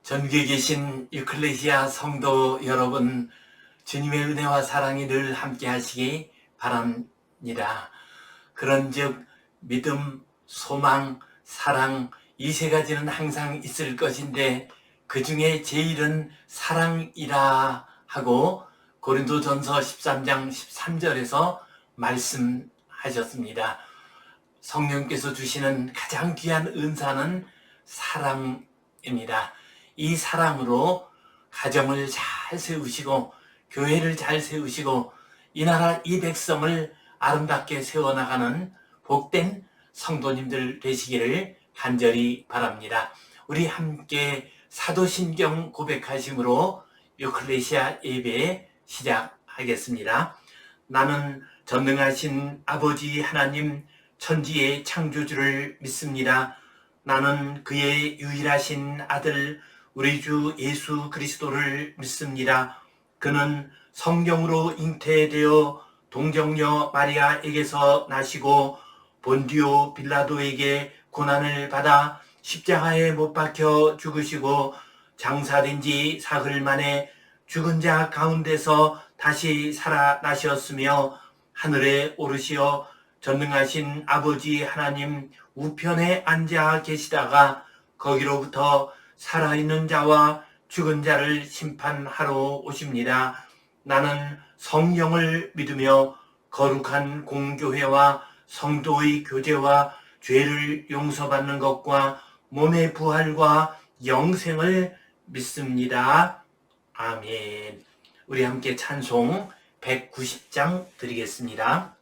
전국에 계신 유클레시아 성도 여러분, 주님의 은혜와 사랑이 늘 함께 하시기 바랍니다. 그런즉 믿음, 소망, 사랑 이 세 가지는 항상 있을 것인데 그 중에 제일은 사랑이라 하고 고린도전서 13장 13절에서 말씀하셨습니다. 성령께서 주시는 가장 귀한 은사는 사랑입니다. 이 사랑으로 가정을 잘 세우시고 교회를 잘 세우시고 이 나라 이 백성을 아름답게 세워나가는 복된 성도님들 되시기를 간절히 바랍니다. 우리 함께 사도신경 고백하심으로 유클레시아 예배 시작하겠습니다. 나는 전능하신 아버지 하나님 천지의 창조주를 믿습니다. 나는 그의 유일하신 아들 우리 주 예수 그리스도를 믿습니다. 그는 성령으로 잉태되어 동정녀 마리아에게서 나시고 본디오 빌라도에게 고난을 받아 십자가에 못 박혀 죽으시고 장사된 지 사흘 만에 죽은 자 가운데서 다시 살아나셨으며 하늘에 오르시어 전능하신 아버지 하나님 우편에 앉아 계시다가 거기로부터 살아있는 자와 죽은 자를 심판하러 오십니다. 나는 성령을 믿으며 거룩한 공교회와 성도의 교제와 죄를 용서받는 것과 몸의 부활과 영생을 믿습니다. 아멘. 우리 함께 찬송 190장 드리겠습니다.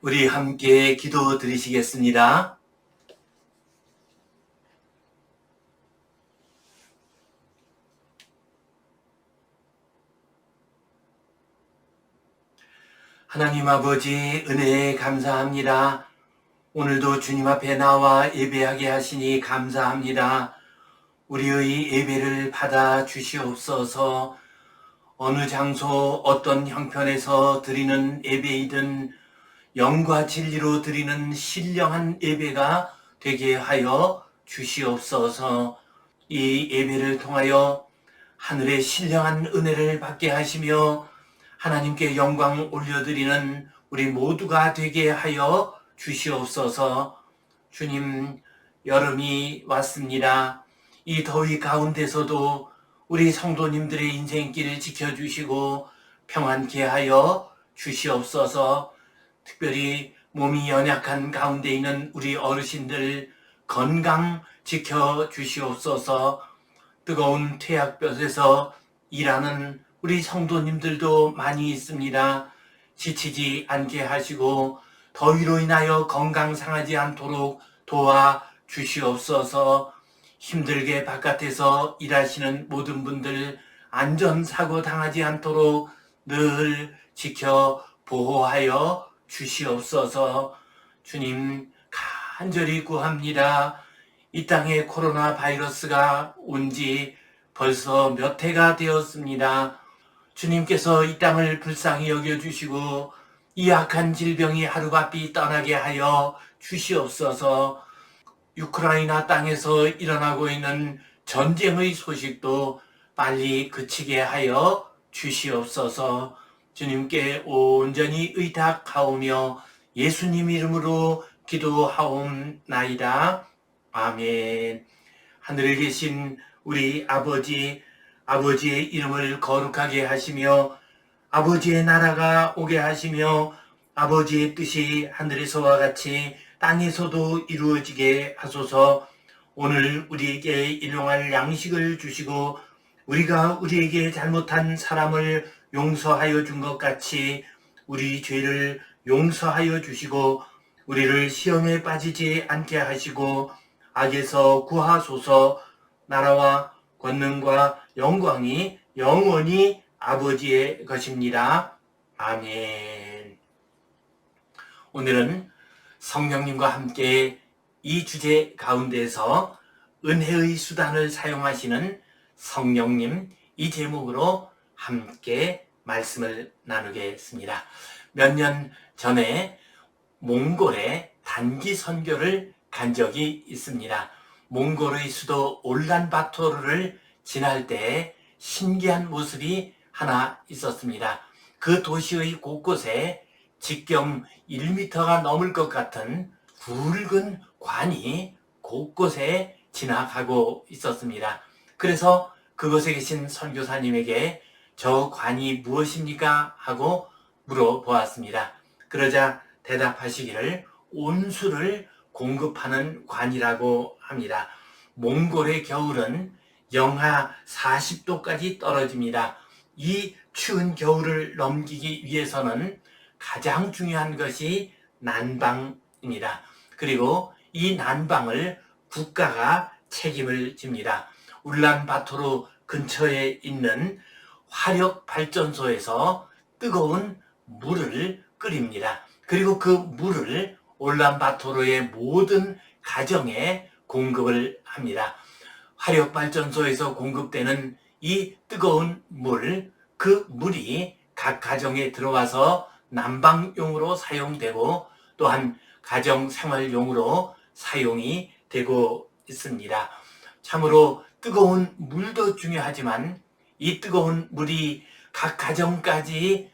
우리 함께 기도 드리시겠습니다. 하나님 아버지, 은혜에 감사합니다. 오늘도 주님 앞에 나와 예배하게 하시니 감사합니다. 우리의 예배를 받아 주시옵소서. 어느 장소 어떤 형편에서 드리는 예배이든 영과 진리로 드리는 신령한 예배가 되게 하여 주시옵소서. 이 예배를 통하여 하늘의 신령한 은혜를 받게 하시며 하나님께 영광 올려드리는 우리 모두가 되게 하여 주시옵소서. 주님, 여름이 왔습니다. 이 더위 가운데서도 우리 성도님들의 인생길을 지켜주시고 평안케 하여 주시옵소서. 특별히 몸이 연약한 가운데 있는 우리 어르신들 건강 지켜주시옵소서. 뜨거운 태양볕에서 일하는 우리 성도님들도 많이 있습니다. 지치지 않게 하시고 더위로 인하여 건강 상하지 않도록 도와주시옵소서. 힘들게 바깥에서 일하시는 모든 분들 안전사고 당하지 않도록 늘 지켜 보호하여 주시옵소서. 주님, 간절히 구합니다. 이 땅에 코로나 바이러스가 온 지 벌써 몇 해가 되었습니다. 주님께서 이 땅을 불쌍히 여겨주시고 이 악한 질병이 하루바삐 떠나게 하여 주시옵소서. 우크라이나 땅에서 일어나고 있는 전쟁의 소식도 빨리 그치게 하여 주시옵소서. 주님께 온전히 의탁하오며 예수님 이름으로 기도하옵나이다. 아멘. 하늘에 계신 우리 아버지의 이름을 거룩하게 하시며 아버지의 나라가 오게 하시며 아버지의 뜻이 하늘에서와 같이 땅에서도 이루어지게 하소서. 오늘 우리에게 일용할 양식을 주시고 우리가 우리에게 잘못한 사람을 용서하여 준 것 같이 우리 죄를 용서하여 주시고 우리를 시험에 빠지지 않게 하시고 악에서 구하소서. 나라와 권능과 영광이 영원히 아버지의 것입니다. 아멘. 오늘은 성령님과 함께 이 주제 가운데서 은혜의 수단을 사용하시는 성령님, 이 제목으로 함께 말씀을 나누겠습니다. 몇 년 전에 몽골에 단기 선교를 간 적이 있습니다. 몽골의 수도 울란바토르를 지날 때 신기한 모습이 하나 있었습니다. 그 도시의 곳곳에 직경 1m가 넘을 것 같은 굵은 관이 곳곳에 지나가고 있었습니다. 그래서 그곳에 계신 선교사님에게 저 관이 무엇입니까? 하고 물어보았습니다. 그러자 대답하시기를 온수를 공급하는 관이라고 합니다. 몽골의 겨울은 영하 40도까지 떨어집니다. 이 추운 겨울을 넘기기 위해서는 가장 중요한 것이 난방입니다. 그리고 이 난방을 국가가 책임을 집니다. 울란바토르 근처에 있는 화력발전소에서 뜨거운 물을 끓입니다. 그리고 그 물을 울란바토르의 모든 가정에 공급을 합니다. 화력발전소에서 공급되는 이 뜨거운 물, 그 물이 각 가정에 들어와서 난방용으로 사용되고 또한 가정생활용으로 사용이 되고 있습니다. 참으로 뜨거운 물도 중요하지만 이 뜨거운 물이 각 가정까지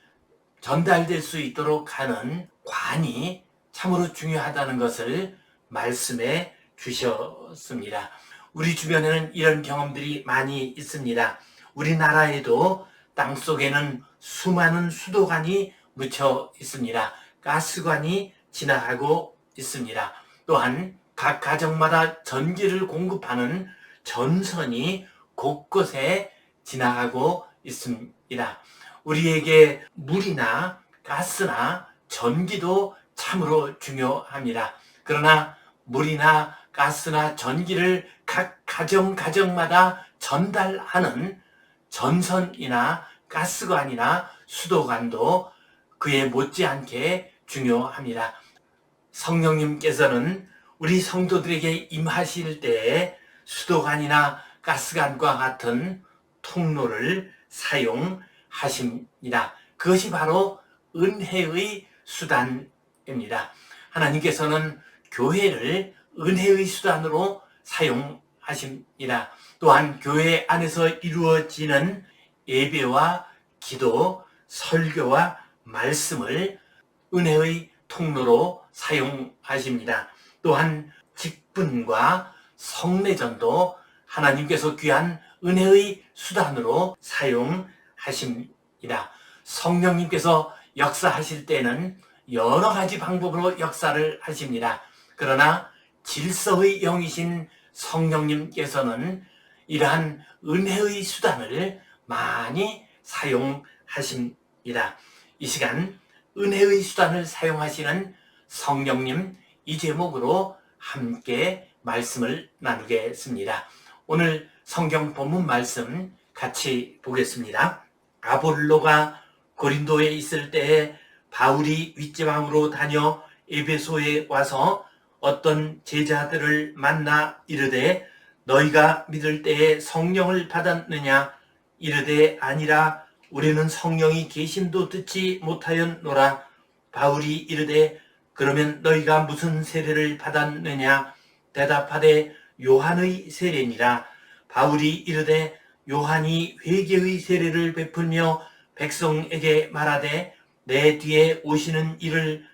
전달될 수 있도록 하는 관이 참으로 중요하다는 것을 말씀해 주셨습니다. 우리 주변에는 이런 경험들이 많이 있습니다. 우리나라에도 땅속에는 수많은 수도관이 묻혀 있습니다. 가스관이 지나가고 있습니다. 또한 각 가정마다 전기를 공급하는 전선이 곳곳에 지나가고 있습니다. 우리에게 물이나 가스나 전기도 참으로 중요합니다. 그러나 물이나 가스나 전기를 각 가정마다 전달하는 전선이나 가스관이나 수도관도 그에 못지않게 중요합니다. 성령님께서는 우리 성도들에게 임하실 때에 수도관이나 가스관과 같은 통로를 사용하십니다. 그것이 바로 은혜의 수단입니다. 하나님께서는 교회를 은혜의 수단으로 사용하십니다. 또한 교회 안에서 이루어지는 예배와 기도, 설교와 말씀을 은혜의 통로로 사용하십니다. 또한 직분과 성례전도 하나님께서 귀한 은혜의 수단으로 사용하십니다. 성령님께서 역사하실 때는 여러 가지 방법으로 역사를 하십니다. 그러나 질서의 영이신 성령님께서는 이러한 은혜의 수단을 많이 사용하십니다. 이 시간 은혜의 수단을 사용하시는 성령님 이 제목으로 함께 말씀을 나누겠습니다. 오늘 성경 본문 말씀 같이 보겠습니다. 아볼로가 고린도에 있을 때에 바울이 윗지방으로 다녀 에베소에 와서 어떤 제자들을 만나 이르되 너희가 믿을 때에 성령을 받았느냐 이르되 아니라 우리는 성령이 계심도 듣지 못하였노라. 바울이 이르되 그러면 너희가 무슨 세례를 받았느냐 대답하되 요한의 세례니라. 바울이 이르되 요한이 회개의 세례를 베풀며 백성에게 말하되 내 뒤에 오시는 이를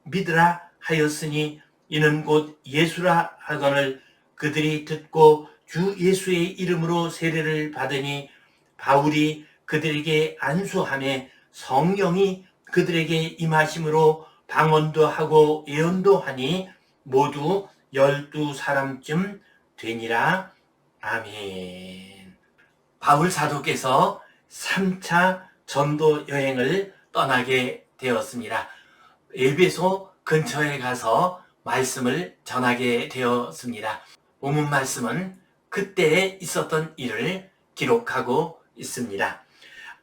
믿으라 하였으니 이는 곧 예수라 하거늘 그들이 듣고 주 예수의 이름으로 세례를 받으니 바울이 그들에게 안수하며 성령이 그들에게 임하심으로 방언도 하고 예언도 하니 모두 12사람쯤 되니라. 아멘. 바울 사도께서 3차 전도 여행을 떠나게 되었습니다. 에베소 근처에 가서 말씀을 전하게 되었습니다. 본문 말씀은 그때에 있었던 일을 기록하고 있습니다.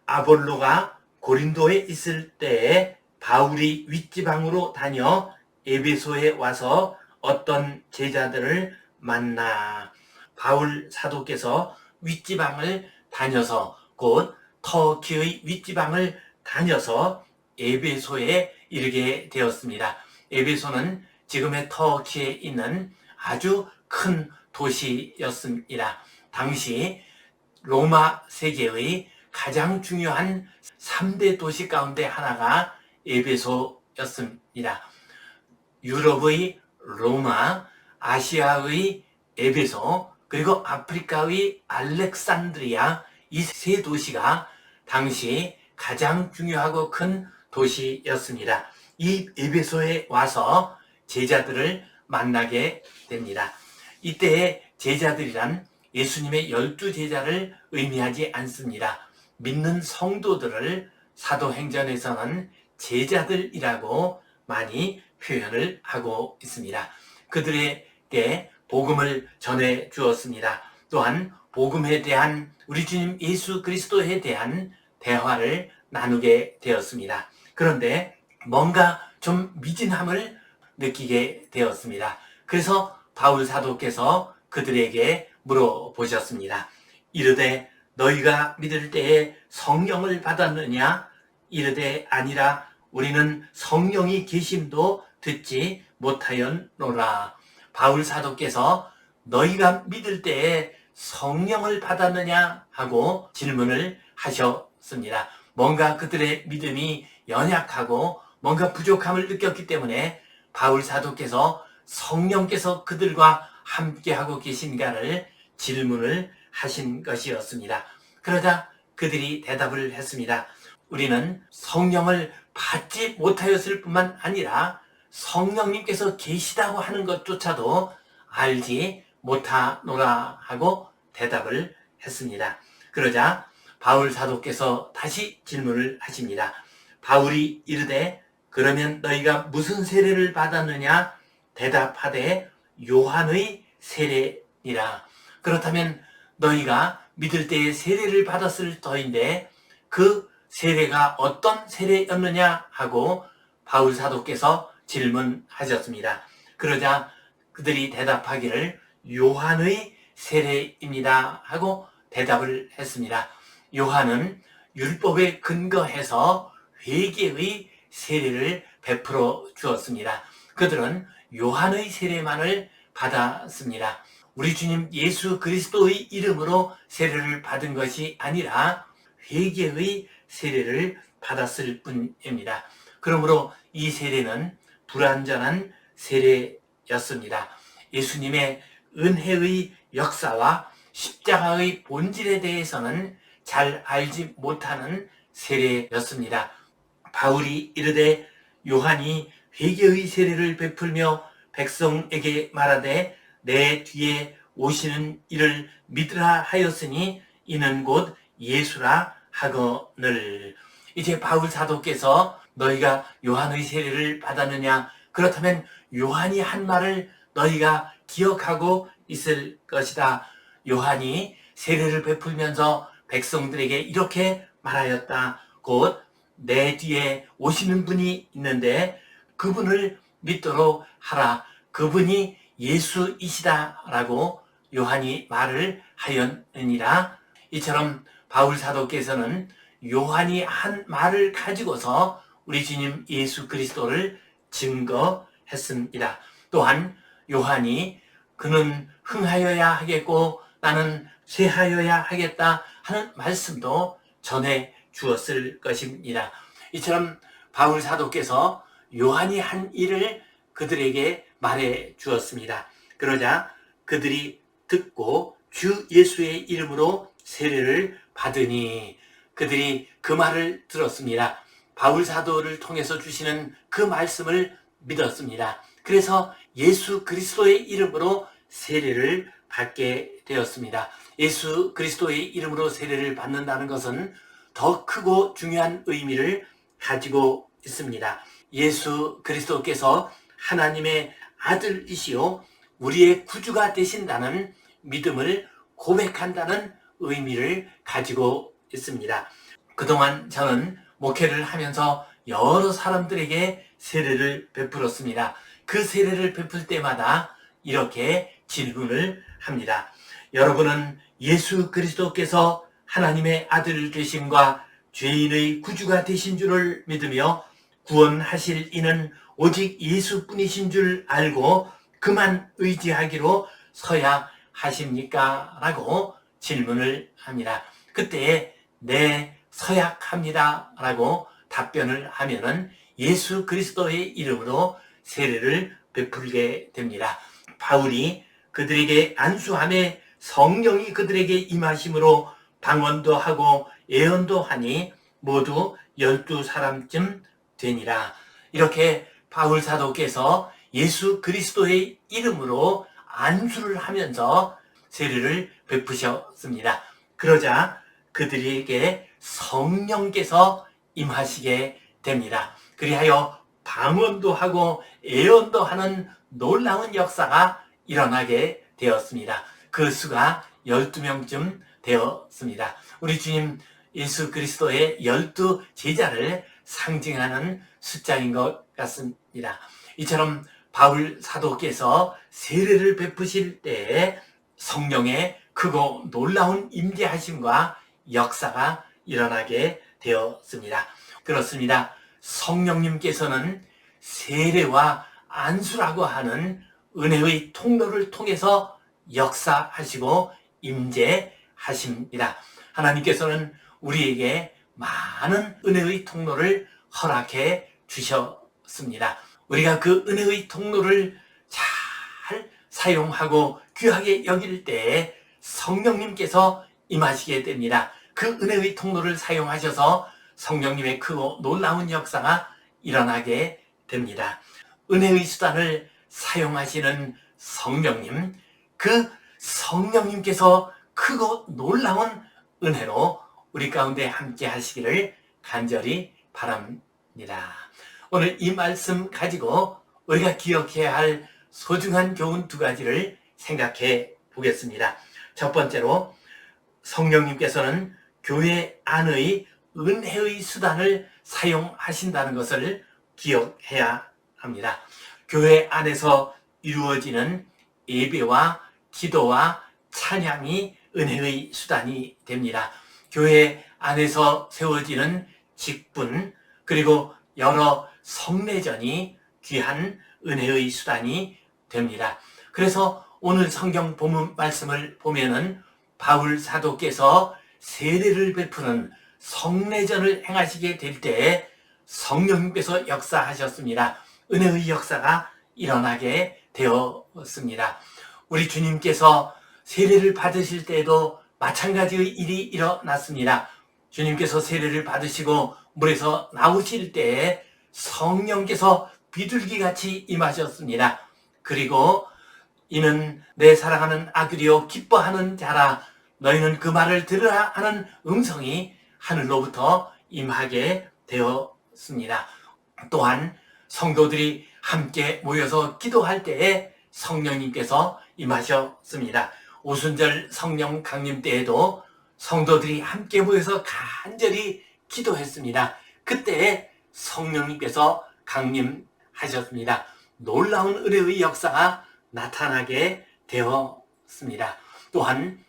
아볼로가 고린도에 있을 때에 바울이 윗지방으로 다녀 에베소에 와서 어떤 제자들을 만나 바울 사도께서 윗지방을 다녀서 곧 터키의 윗지방을 다녀서 에베소에 이르게 되었습니다. 에베소는 지금의 터키에 있는 아주 큰 도시였습니다. 당시 로마 세계의 가장 중요한 3대 도시 가운데 하나가 에베소였습니다. 유럽의 로마, 아시아의 에베소, 그리고 아프리카의 알렉산드리아 이 세 도시가 당시 가장 중요하고 큰 도시였습니다. 이 에베소에 와서 제자들을 만나게 됩니다. 이때의 제자들이란 예수님의 12제자를 의미하지 않습니다. 믿는 성도들을 사도행전에서는 제자들이라고 많이 표현을 하고 있습니다. 그들에게 복음을 전해 주었습니다. 또한 복음에 대한 우리 주님 예수 그리스도에 대한 대화를 나누게 되었습니다. 그런데 뭔가 좀 미진함을 느끼게 되었습니다. 그래서 바울 사도께서 그들에게 물어보셨습니다. 이르되 너희가 믿을 때에 성령을 받았느냐? 이르되 아니라 우리는 성령이 계심도 듣지 못하였노라. 바울 사도께서 너희가 믿을 때에 성령을 받았느냐 하고 질문을 하셨습니다. 뭔가 그들의 믿음이 연약하고 뭔가 부족함을 느꼈기 때문에 바울 사도께서 성령께서 그들과 함께하고 계신가를 질문을 하신 것이었습니다. 그러자 그들이 대답을 했습니다. 우리는 성령을 받지 못하였을 뿐만 아니라 성령님께서 계시다고 하는 것조차도 알지 못하노라 하고 대답을 했습니다. 그러자 바울 사도께서 다시 질문을 하십니다. 바울이 이르되 그러면 너희가 무슨 세례를 받았느냐? 대답하되 요한의 세례니라. 그렇다면 너희가 믿을 때에 세례를 받았을 터인데 그 세례가 어떤 세례였느냐 하고 바울 사도께서 질문하셨습니다. 그러자 그들이 대답하기를 요한의 세례입니다 하고 대답을 했습니다. 요한은 율법에 근거해서 회개의 세례를 베풀어 주었습니다. 그들은 요한의 세례만을 받았습니다. 우리 주님 예수 그리스도의 이름으로 세례를 받은 것이 아니라 회개의 세례를 받았을 뿐입니다. 그러므로 이 세례는 불완전한 세례였습니다. 예수님의 은혜의 역사와 십자가의 본질에 대해서는 잘 알지 못하는 세례였습니다. 바울이 이르되 요한이 회개의 세례를 베풀며 백성에게 말하되 내 뒤에 오시는 이를 믿으라 하였으니 이는 곧 예수라 하거늘. 이제 바울 사도께서 너희가 요한의 세례를 받았느냐? 그렇다면 요한이 한 말을 너희가 기억하고 있을 것이다. 요한이 세례를 베풀면서 백성들에게 이렇게 말하였다. 곧 내 뒤에 오시는 분이 있는데 그분을 믿도록 하라. 그분이 예수이시다 라고 요한이 말을 하였느니라. 이처럼 바울 사도께서는 요한이 한 말을 가지고서 우리 주님 예수 그리스도를 증거했습니다. 또한 요한이 그는 흥하여야 하겠고 나는 쇠하여야 하겠다 하는 말씀도 전해 주었을 것입니다. 이처럼 바울 사도께서 요한이 한 일을 그들에게 말해 주었습니다. 그러자 그들이 듣고 주 예수의 이름으로 세례를 받으니 그들이 그 말을 들었습니다. 바울 사도를 통해서 주시는 그 말씀을 믿었습니다. 그래서 예수 그리스도의 이름으로 세례를 받게 되었습니다. 예수 그리스도의 이름으로 세례를 받는다는 것은 더 크고 중요한 의미를 가지고 있습니다. 예수 그리스도께서 하나님의 아들이시요 우리의 구주가 되신다는 믿음을 고백한다는 의미를 가지고 있습니다. 그동안 저는 목회를 하면서 여러 사람들에게 세례를 베풀었습니다. 그 세례를 베풀 때마다 이렇게 질문을 합니다. 여러분은 예수 그리스도께서 하나님의 아들 되심과 죄인의 구주가 되신 줄을 믿으며 구원하실 이는 오직 예수뿐이신 줄 알고 그만 의지하기로 서야 하십니까? 라고 질문을 합니다. 그때 네, 서약합니다 라고 답변을 하면은 예수 그리스도의 이름으로 세례를 베풀게 됩니다. 바울이 그들에게 안수함에 성령이 그들에게 임하심으로 방언도 하고 예언도 하니 모두 12사람쯤 되니라. 이렇게 바울 사도께서 예수 그리스도의 이름으로 안수를 하면서 세례를 베푸셨습니다. 그러자 그들에게 성령께서 임하시게 됩니다. 그리하여 방언도 하고 예언도 하는 놀라운 역사가 일어나게 되었습니다. 그 수가 12명쯤 되었습니다. 우리 주님 예수 그리스도의 12 제자를 상징하는 숫자인 것 같습니다. 이처럼 바울 사도께서 세례를 베푸실 때에 성령의 크고 놀라운 임재하심과 역사가 일어나게 되었습니다. 그렇습니다. 성령님께서는 세례와 안수라고 하는 은혜의 통로를 통해서 역사하시고 임재하십니다. 하나님께서는 우리에게 많은 은혜의 통로를 허락해 주셨습니다. 우리가 그 은혜의 통로를 잘 사용하고 귀하게 여길 때에 성령님께서 임하시게 됩니다. 그 은혜의 통로를 사용하셔서 성령님의 크고 놀라운 역사가 일어나게 됩니다. 은혜의 수단을 사용하시는 성령님, 그 성령님께서 크고 놀라운 은혜로 우리 가운데 함께 하시기를 간절히 바랍니다. 오늘 이 말씀 가지고 우리가 기억해야 할 소중한 교훈 두 가지를 생각해 보겠습니다. 첫 번째로 성령님께서는 교회 안의 은혜의 수단을 사용하신다는 것을 기억해야 합니다. 교회 안에서 이루어지는 예배와 기도와 찬양이 은혜의 수단이 됩니다. 교회 안에서 세워지는 직분 그리고 여러 성례전이 귀한 은혜의 수단이 됩니다. 그래서 오늘 성경 본문 말씀을 보면은 바울 사도께서 세례를 베푸는 성례전을 행하시게 될 때 성령님께서 역사하셨습니다. 은혜의 역사가 일어나게 되었습니다. 우리 주님께서 세례를 받으실 때에도 마찬가지의 일이 일어났습니다. 주님께서 세례를 받으시고 물에서 나오실 때에 성령께서 비둘기같이 임하셨습니다. 그리고 이는 내 사랑하는 아들이요 기뻐하는 자라 너희는 그 말을 들으라 하는 음성이 하늘로부터 임하게 되었습니다. 또한 성도들이 함께 모여서 기도할 때에 성령님께서 임하셨습니다. 오순절 성령 강림 때에도 성도들이 함께 모여서 간절히 기도했습니다. 그때 성령님께서 강림하셨습니다. 놀라운 은혜의 역사가 나타나게 되었습니다. 또한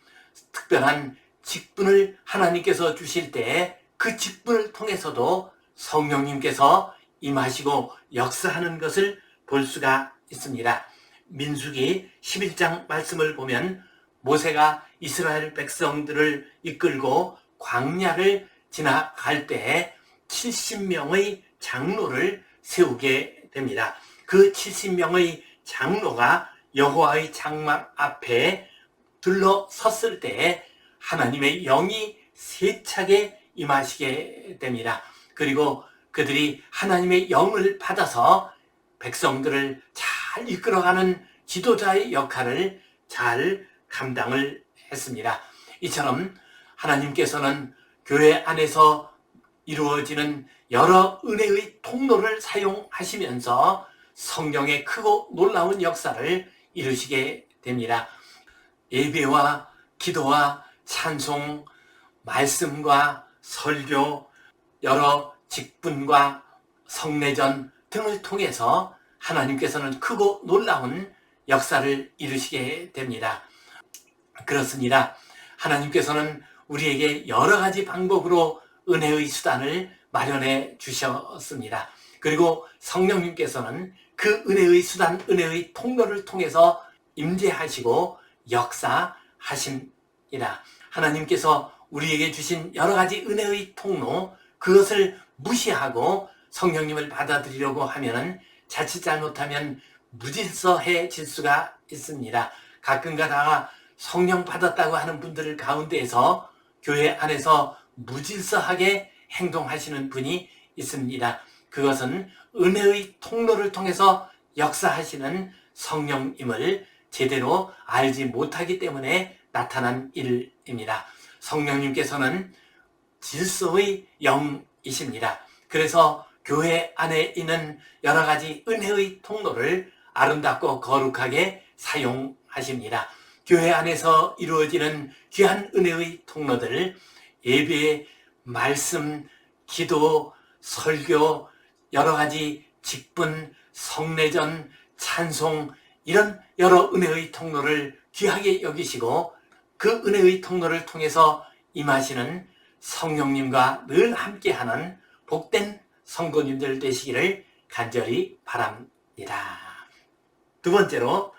특별한 직분을 하나님께서 주실 때 그 직분을 통해서도 성령님께서 임하시고 역사하는 것을 볼 수가 있습니다. 민수기 11장 말씀을 보면 모세가 이스라엘 백성들을 이끌고 광야를 지나갈 때 70명의 장로를 세우게 됩니다. 그 70명의 장로가 여호와의 장막 앞에 둘러섰을 때 하나님의 영이 세차게 임하시게 됩니다. 그리고 그들이 하나님의 영을 받아서 백성들을 잘 이끌어가는 지도자의 역할을 잘 감당을 했습니다. 이처럼 하나님께서는 교회 안에서 이루어지는 여러 은혜의 통로를 사용하시면서 성령의 크고 놀라운 역사를 이루시게 됩니다. 예배와 기도와 찬송, 말씀과 설교, 여러 직분과 성례전 등을 통해서 하나님께서는 크고 놀라운 역사를 이루시게 됩니다. 그렇습니다. 하나님께서는 우리에게 여러 가지 방법으로 은혜의 수단을 마련해 주셨습니다. 그리고 성령님께서는 그 은혜의 수단, 은혜의 통로를 통해서 임재하시고 역사하십니다. 하나님께서 우리에게 주신 여러 가지 은혜의 통로, 그것을 무시하고 성령님을 받아들이려고 하면 자칫 잘못하면 무질서해질 수가 있습니다. 가끔 가다가 성령 받았다고 하는 분들 가운데에서 교회 안에서 무질서하게 행동하시는 분이 있습니다. 그것은 은혜의 통로를 통해서 역사하시는 성령님을 제대로 알지 못하기 때문에 나타난 일입니다. 성령님께서는 질서의 영이십니다. 그래서 교회 안에 있는 여러 가지 은혜의 통로를 아름답고 거룩하게 사용하십니다. 교회 안에서 이루어지는 귀한 은혜의 통로들, 예배, 말씀, 기도, 설교, 여러 가지 직분, 성례전, 찬송, 이런 여러 은혜의 통로를 귀하게 여기시고 그 은혜의 통로를 통해서 임하시는 성령님과 늘 함께하는 복된 성도님들 되시기를 간절히 바랍니다. 두 번째로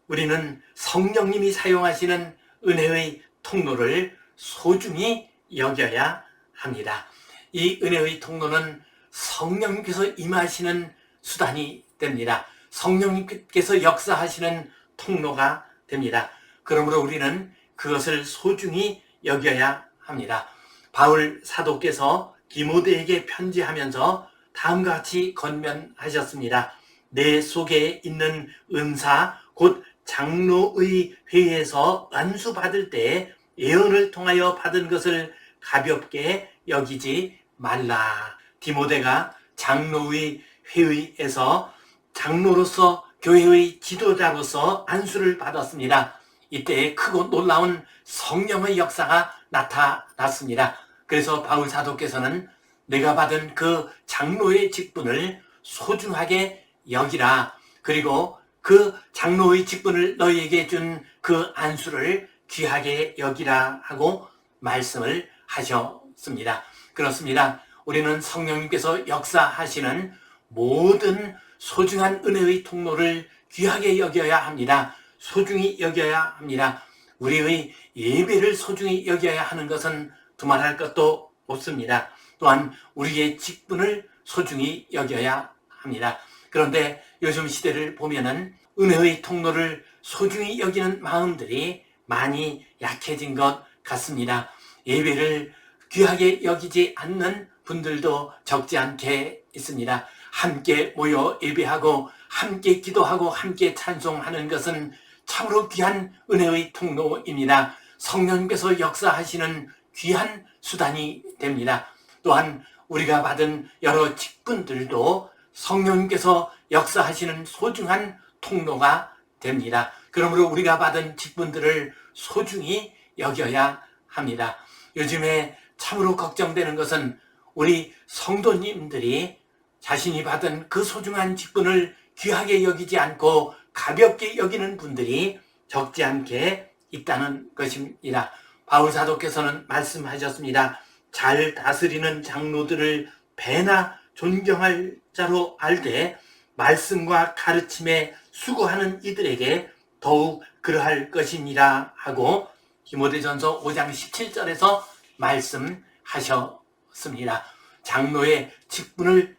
우리는 성령님이 사용하시는 은혜의 통로를 소중히 여겨야 합니다. 이 은혜의 통로는 성령님께서 임하시는 수단이 됩니다. 성령님께서 역사하시는 통로가 됩니다. 그러므로 우리는 그것을 소중히 여겨야 합니다. 바울 사도께서 디모데에게 편지하면서 다음과 같이 권면하셨습니다. 내 속에 있는 은사 곧 장로의 회에서 안수받을 때 예언을 통하여 받은 것을 가볍게 여기지 말라. 디모데가 장로의 회의에서 장로로서 교회의 지도자로서 안수를 받았습니다. 이때 크고 놀라운 성령의 역사가 나타났습니다. 그래서 바울 사도께서는 내가 받은 그 장로의 직분을 소중하게 여기라. 그리고 그 장로의 직분을 너희에게 준 그 안수를 귀하게 여기라 하고 말씀을 하셨습니다. 그렇습니다. 우리는 성령님께서 역사하시는 모든 소중한 은혜의 통로를 귀하게 여겨야 합니다. 소중히 여겨야 합니다. 우리의 예배를 소중히 여겨야 하는 것은 두말할 것도 없습니다. 또한 우리의 직분을 소중히 여겨야 합니다. 그런데 요즘 시대를 보면은 은혜의 통로를 소중히 여기는 마음들이 많이 약해진 것 같습니다. 예배를 귀하게 여기지 않는 분들도 적지 않게 있습니다. 함께 모여 예배하고 함께 기도하고 함께 찬송하는 것은 참으로 귀한 은혜의 통로입니다. 성령님께서 역사하시는 귀한 수단이 됩니다. 또한 우리가 받은 여러 직분들도 성령님께서 역사하시는 소중한 통로가 됩니다. 그러므로 우리가 받은 직분들을 소중히 여겨야 합니다. 요즘에 참으로 걱정되는 것은 우리 성도님들이 자신이 받은 그 소중한 직분을 귀하게 여기지 않고 가볍게 여기는 분들이 적지 않게 있다는 것입니다. 바울 사도께서는 말씀하셨습니다. 잘 다스리는 장로들을 배나 존경할 자로 알되 말씀과 가르침에 수고하는 이들에게 더욱 그러할 것이니라 하고 디모데전서 5장 17절에서 말씀하셨습니다. 장로의 직분을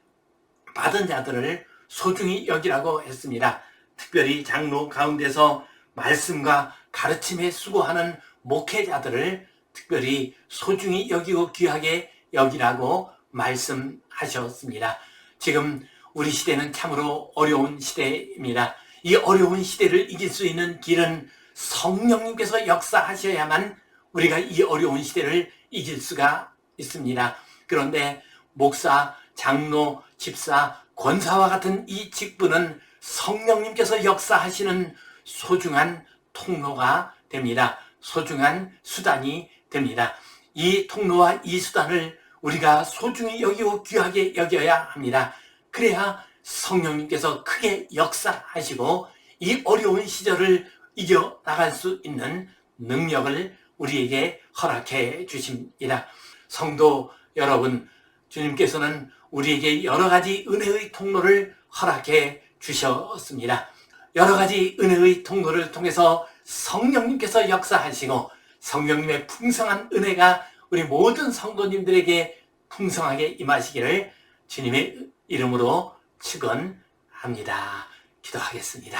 받은 자들을 소중히 여기라고 했습니다. 특별히 장로 가운데서 말씀과 가르침에 수고하는 목회자들을 특별히 소중히 여기고 귀하게 여기라고 말씀하셨습니다. 지금 우리 시대는 참으로 어려운 시대입니다. 이 어려운 시대를 이길 수 있는 길은 성령님께서 역사하셔야만 우리가 이 어려운 시대를 이길 수가 있습니다. 그런데 목사, 장로, 집사, 권사와 같은 이 직분은 성령님께서 역사하시는 소중한 통로가 됩니다. 소중한 수단이 됩니다. 이 통로와 이 수단을 우리가 소중히 여기고 귀하게 여겨야 합니다. 그래야 성령님께서 크게 역사하시고 이 어려운 시절을 이겨나갈 수 있는 능력을 우리에게 허락해 주십니다. 성도 여러분, 주님께서는 우리에게 여러 가지 은혜의 통로를 허락해 주셨습니다. 여러 가지 은혜의 통로를 통해서 성령님께서 역사하시고 성령님의 풍성한 은혜가 우리 모든 성도님들에게 풍성하게 임하시기를 주님의 이름으로 축원합니다. 기도하겠습니다.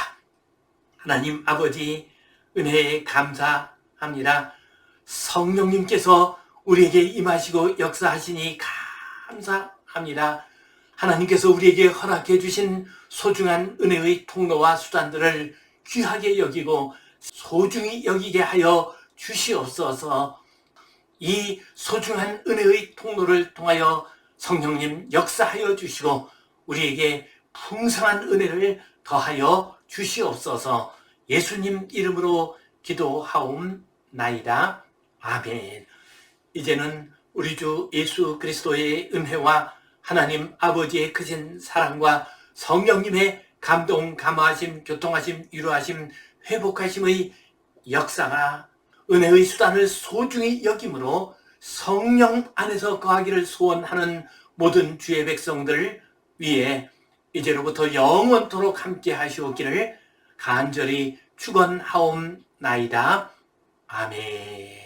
하나님 아버지, 은혜에 감사합니다. 성령님께서 우리에게 임하시고 역사하시니 감사합니다. 하나님께서 우리에게 허락해 주신 소중한 은혜의 통로와 수단들을 귀하게 여기고 소중히 여기게 하여 주시옵소서. 이 소중한 은혜의 통로를 통하여 성령님 역사하여 주시고 우리에게 풍성한 은혜를 더하여 주시옵소서. 예수님 이름으로 기도하옵나이다. 아멘. 이제는 우리 주 예수 그리스도의 은혜와 하나님 아버지의 크신 사랑과 성령님의 감동, 감화하심, 교통하심, 위로하심, 회복하심의 역사가 은혜의 수단을 소중히 여김으로 성령 안에서 거하기를 소원하는 모든 주의 백성들 위에 이제로부터 영원토록 함께 하시옵기를 간절히 축원하옵나이다. 아멘.